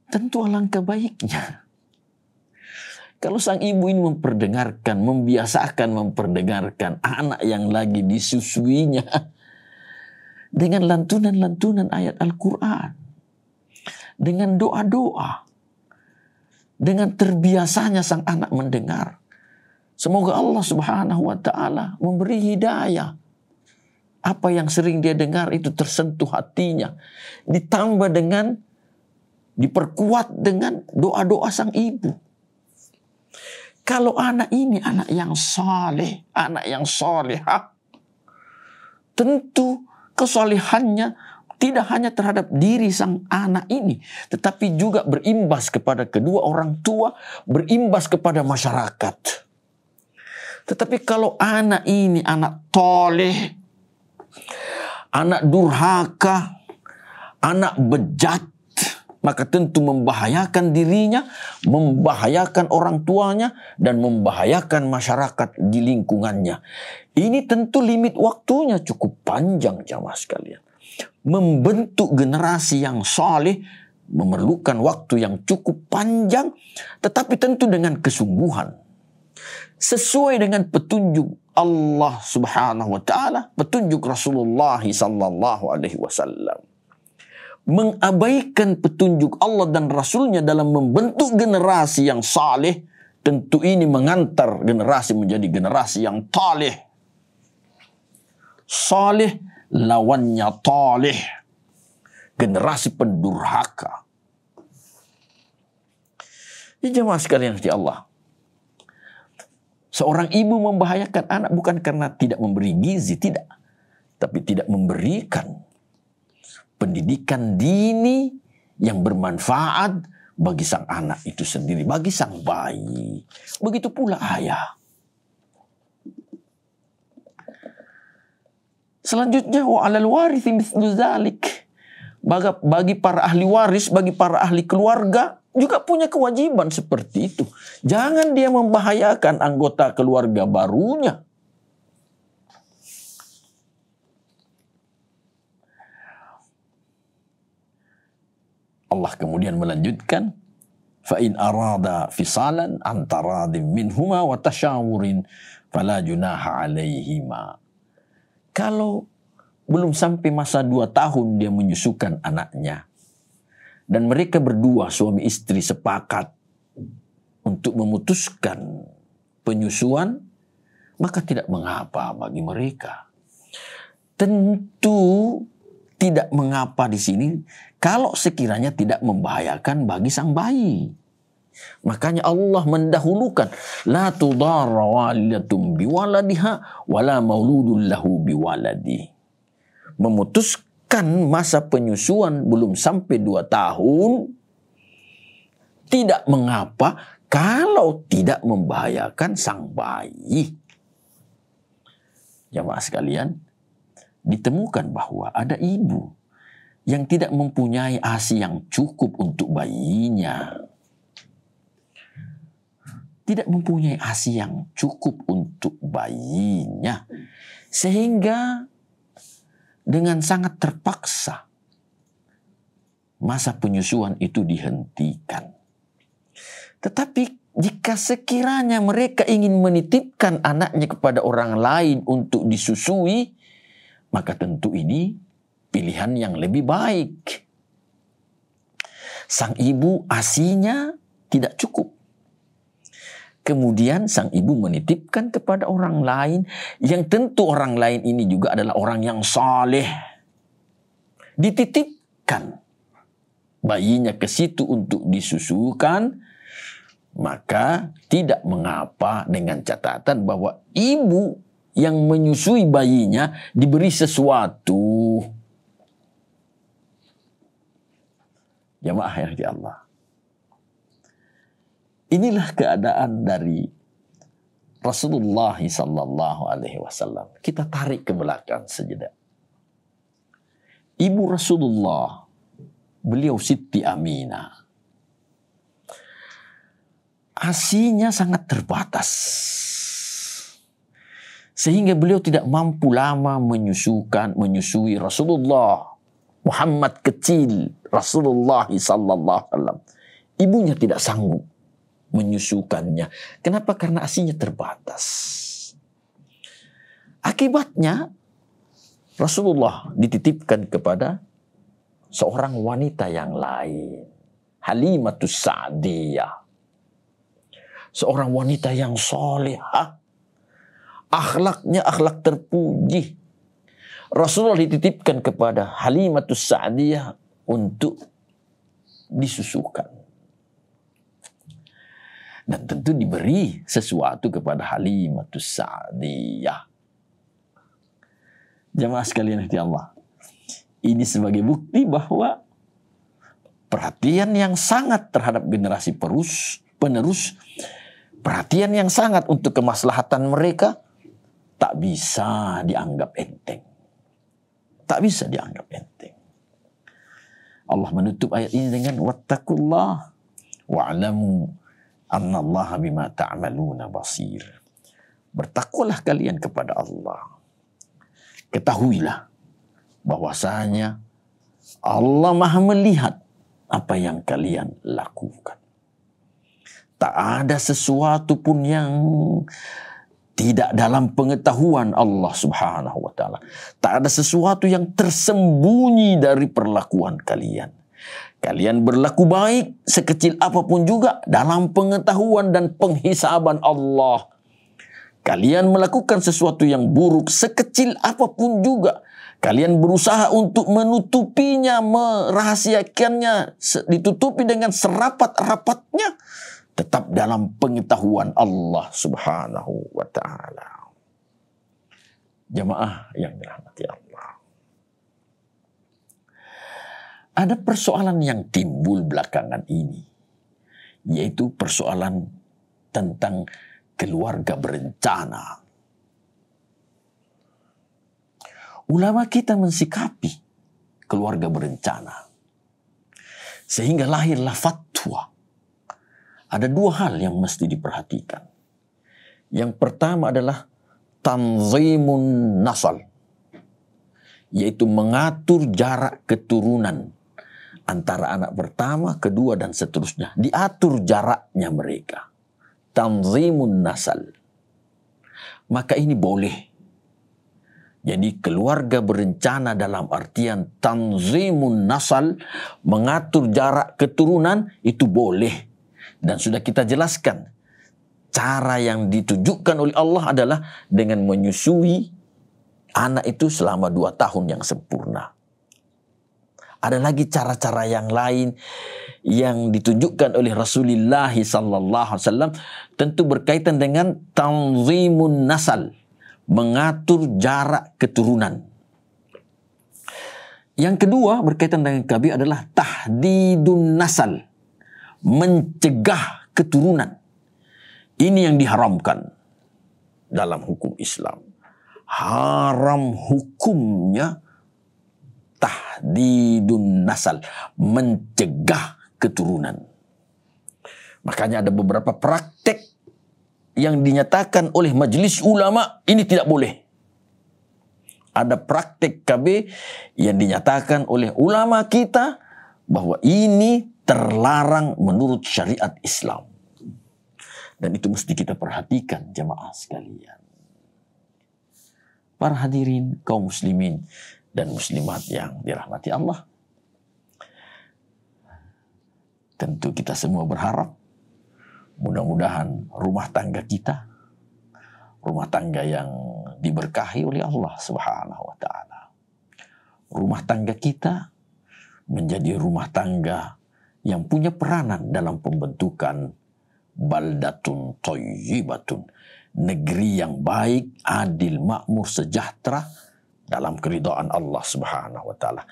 Tentu alangkah baiknya kalau sang ibu ini membiasakan memperdengarkan anak yang lagi disusuinya dengan lantunan-lantunan ayat Al-Quran, dengan doa-doa, dengan terbiasanya sang anak mendengar. Semoga Allah Subhanahu wa Ta'ala memberi hidayah. Apa yang sering dia dengar itu tersentuh hatinya, diperkuat dengan doa-doa sang ibu. Kalau anak ini anak yang saleh, anak yang salehah, tentu kesolehannya tidak hanya terhadap diri sang anak ini, tetapi juga berimbas kepada kedua orang tua, berimbas kepada masyarakat. Tetapi kalau anak ini anak toleh, anak durhaka, anak bejat, maka tentu membahayakan dirinya, membahayakan orang tuanya, dan membahayakan masyarakat di lingkungannya. Ini tentu limit waktunya cukup panjang, jamaah sekalian. Membentuk generasi yang saleh memerlukan waktu yang cukup panjang, tetapi tentu dengan kesungguhan. Sesuai dengan petunjuk Allah Subhanahu wa Ta'ala, petunjuk Rasulullah sallallahu alaihi wasallam. Mengabaikan petunjuk Allah dan Rasulnya dalam membentuk generasi yang saleh, tentu ini mengantar generasi menjadi generasi yang taleh. Saleh lawannya taleh, generasi pendurhaka. Ya jemaah sekalian di Allah, seorang ibu membahayakan anak bukan karena tidak memberi gizi, tidak, tapi tidak memberikan pendidikan dini yang bermanfaat bagi sang anak itu sendiri, bagi sang bayi. Begitu pula ayah. Selanjutnya, wa 'alal warithi mithlu dzalik. Bagi para ahli waris, bagi para ahli keluarga juga punya kewajiban seperti itu. Jangan dia membahayakan anggota keluarga barunya. Allah kemudian melanjutkan, fa in arada fisalan antaradim minhuma wa tasyawurin fala junaha alaihima. Kalau belum sampai masa 2 tahun dia menyusukan anaknya, dan mereka berdua suami istri sepakat untuk memutuskan penyusuan, maka tidak mengapa bagi mereka. Tentu tidak mengapa di sini kalau sekiranya tidak membahayakan bagi sang bayi. Makanya Allah mendahulukan la tudarra walidatun biwaladiha wala mauludun lahu biwaladi. Memutuskan masa penyusuan belum sampai 2 tahun tidak mengapa kalau tidak membahayakan sang bayi. Jamaah sekalian, ditemukan bahwa ada ibu yang tidak mempunyai ASI yang cukup untuk bayinya. Tidak mempunyai ASI yang cukup untuk bayinya. Sehingga dengan sangat terpaksa masa penyusuan itu dihentikan. Tetapi jika sekiranya mereka ingin menitipkan anaknya kepada orang lain untuk disusui, maka tentu ini pilihan yang lebih baik. Sang ibu ASInya tidak cukup. Kemudian sang ibu menitipkan kepada orang lain, yang tentu orang lain ini juga adalah orang yang saleh. Dititipkan bayinya ke situ untuk disusukan, maka tidak mengapa dengan catatan bahwa ibu yang menyusui bayinya diberi sesuatu. Jamaah yang di Allah. Inilah keadaan dari Rasulullah sallallahu alaihi wasallam. Kita tarik ke belakang sejenak. Ibu Rasulullah, beliau Siti Aminah. Asinya sangat terbatas. Sehingga beliau tidak mampu lama menyusui Rasulullah. Muhammad kecil, Rasulullah sallallahu alaihi wasallam. Ibunya tidak sanggup menyusukannya. Kenapa? Karena asinya terbatas. Akibatnya Rasulullah dititipkan kepada seorang wanita yang lain. Halimatus Sa'diyah. Seorang wanita yang solehah. Akhlaknya akhlak terpuji. Rasulullah dititipkan kepada Halimatus Sa'diyah untuk disusukan. Dan tentu diberi sesuatu kepada Halimatus Sa'diyah. Jamaah sekalian ya Allah. Ini sebagai bukti bahwa perhatian yang sangat terhadap generasi penerus, perhatian yang sangat untuk kemaslahatan mereka tak bisa dianggap enteng. Tak bisa dianggap enteng. Allah menutup ayat ini dengan wattaqullah wa'lamu annallaha bima ta'maluna basir. Bertakwalah kalian kepada Allah. Ketahuilah bahwasanya Allah Maha melihat apa yang kalian lakukan. Tak ada sesuatu pun yang tidak dalam pengetahuan Allah Subhanahu wa taala. Tak ada sesuatu yang tersembunyi dari perlakuan kalian. Kalian berlaku baik sekecil apapun juga dalam pengetahuan dan penghisaban Allah. Kalian melakukan sesuatu yang buruk sekecil apapun juga. Kalian berusaha untuk menutupinya, merahasiakannya, ditutupi dengan serapat-rapatnya. Tetap dalam pengetahuan Allah Subhanahu wa ta'ala. Jamaah yang dirahmati Allah. Ada persoalan yang timbul belakangan ini. Yaitu persoalan tentang keluarga berencana. Ulama kita mensikapi keluarga berencana. Sehingga lahirlah fatwa. Ada dua hal yang mesti diperhatikan. Yang pertama adalah tanzimun nasal. Yaitu mengatur jarak keturunan antara anak pertama, kedua, dan seterusnya. Diatur jaraknya mereka. Tanzimun nasal. Maka ini boleh. Jadi keluarga berencana dalam artian tanzimun nasal, mengatur jarak keturunan, itu boleh. Dan sudah kita jelaskan, cara yang ditujukan oleh Allah adalah dengan menyusui anak itu selama 2 tahun yang sempurna. Ada lagi cara-cara yang lain yang ditunjukkan oleh Rasulullah sallallahu alaihi wasallam, tentu berkaitan dengan tanzimun nasal, mengatur jarak keturunan. Yang kedua berkaitan dengan KB adalah tahdidun nasal, mencegah keturunan. Ini yang diharamkan dalam hukum Islam. Haram hukumnya tahdidun nasal, mencegah keturunan. Makanya ada beberapa praktek yang dinyatakan oleh majelis ulama ini tidak boleh. Ada praktek KB yang dinyatakan oleh ulama kita bahwa ini terlarang menurut syariat Islam. Dan itu mesti kita perhatikan jamaah sekalian. Para hadirin kaum muslimin dan muslimat yang dirahmati Allah. Tentu kita semua berharap mudah-mudahan rumah tangga kita, rumah tangga yang diberkahi oleh Allah Subhanahu wa taala. Rumah tangga kita menjadi rumah tangga yang punya peranan dalam pembentukan baldatun thayyibatun, negeri yang baik, adil, makmur, sejahtera dalam keridhaan Allah Subhanahu wa taala.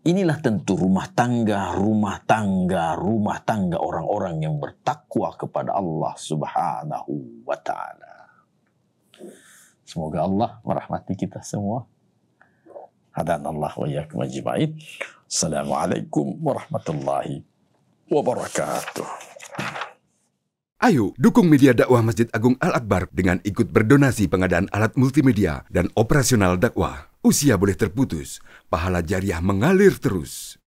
Inilah tentu rumah tangga orang-orang yang bertakwa kepada Allah Subhanahu wa taala. Semoga Allah merahmati kita semua. Hadanallah wa iyyakum ajma'in. Assalamualaikum warahmatullahi wabarakatuh. Ayo dukung media dakwah Masjid Agung Al-Akbar dengan ikut berdonasi pengadaan alat multimedia dan operasional dakwah. Usia boleh terputus, pahala jariah mengalir terus.